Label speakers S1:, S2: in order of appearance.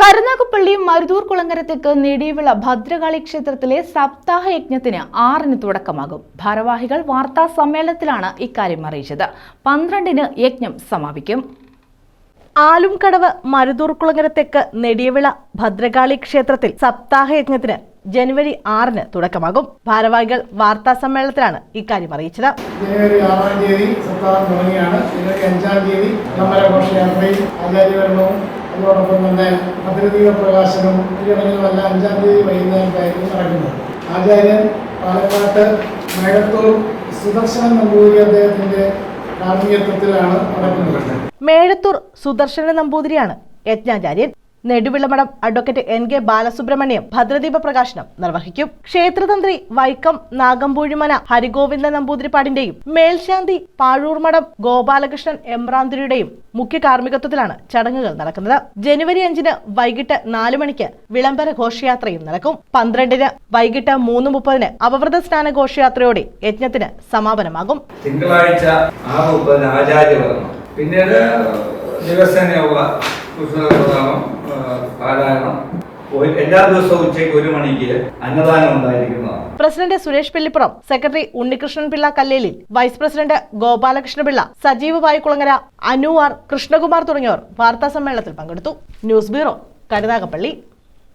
S1: കരുനാഗപ്പള്ളി മരുതൂർ കുളങ്ങരത്തേക്ക് നെടിയവിള ഭദ്രകാളി ക്ഷേത്രത്തിലെ സപ്താഹ യജ്ഞത്തിന് 6-ന് തുടക്കമാകും. ഭാരവാഹികൾ വാർത്താ സമ്മേളനത്തിലാണ് ഇക്കാര്യം അറിയിച്ചത്. 12-ന് യജ്ഞം സമാപിക്കും. ആലുംകടവ് മരുതൂർ കുളങ്ങരത്തേക്ക് നെടിയവിള ഭദ്രകാളി ക്ഷേത്രത്തിൽ സപ്താഹ യജ്ഞത്തിന് ജനുവരി 6-ന് തുടക്കമാകും. ഭാരവാഹികൾ വാർത്താ സമ്മേളനത്തിലാണ് ഇക്കാര്യം അറിയിച്ചത്.
S2: ജനുവരി 6-ാം തീയതി സപ്താഹം തുടങ്ങിയാണ്. ജനുവരി 5-ാം തീയതി ഘോഷയാത്രയും ആചാര്യവരണവും അതോടൊപ്പം തന്നെ ഭദ്രദീപ പ്രകാശനവും ചടങ്ങുകളെല്ലാം 5-ാം തീയതി വൈകുന്നേരത്തായിരിക്കും നടക്കുന്നത്. ആചാര്യൻ പാലക്കാട്ട് മേഴത്തൂർ സുദർശന നമ്പൂതിരി അദ്ദേഹത്തിന്റെ കാർമ്മികത്വത്തിലാണ് നടക്കുന്നത്.
S1: മേഴത്തൂർ സുദർശന നമ്പൂതിരിയാണ് യജ്ഞാചാര്യൻ. നെടുവിളമഠം അഡ്വക്കേറ്റ് NK ബാലസുബ്രഹ്മണ്യം ഭദ്രദീപ പ്രകാശനം നിർവഹിക്കും. ക്ഷേത്രതന്ത്രി വൈക്കം നാഗമ്പൂഴിമന ഹരിഗോവിന്ദ നമ്പൂതിരിപ്പാടിന്റെയും മേൽശാന്തി പാഴൂർമഠം ഗോപാലകൃഷ്ണൻ എമ്പ്രാന്തിരിയുടെയും മുഖ്യ കാർമ്മികത്വത്തിലാണ് ചടങ്ങുകൾ നടക്കുന്നത്. ജനുവരി 5-ന് വൈകിട്ട് 4 മണിക്ക് വിളംബര ഘോഷയാത്രയും നടക്കും. 12-ന് വൈകിട്ട് 3:30-ന് അവവ്രത സ്നാന ഘോഷയാത്രയോടെ യജ്ഞത്തിന് സമാപനമാകും.
S3: തിങ്കളാഴ്ച 6:30-ന് ആചാര്യവരണം, പിന്നീട് ദിവസേനയുള്ള പാരായണം, എല്ലാ ദിവസവും ഉച്ചയ്ക്ക് 1 മണിക്ക് അന്നദാനം ഉണ്ടായിരിക്കുന്നതാണ്.
S1: പ്രസിഡന്റ് സുരേഷ് പിള്ളിപ്പുറം, സെക്രട്ടറി ഉണ്ണികൃഷ്ണൻ പിള്ള കല്ലേലിൽ, vice president Gopalakrishnapillai, Sajeev Vayukulangara, Anu R, Krishnakumar തുടങ്ങിയവർ വാർത്താ സമ്മേളനത്തിൽ പങ്കെടുത്തു. News bureau, Karunagappally.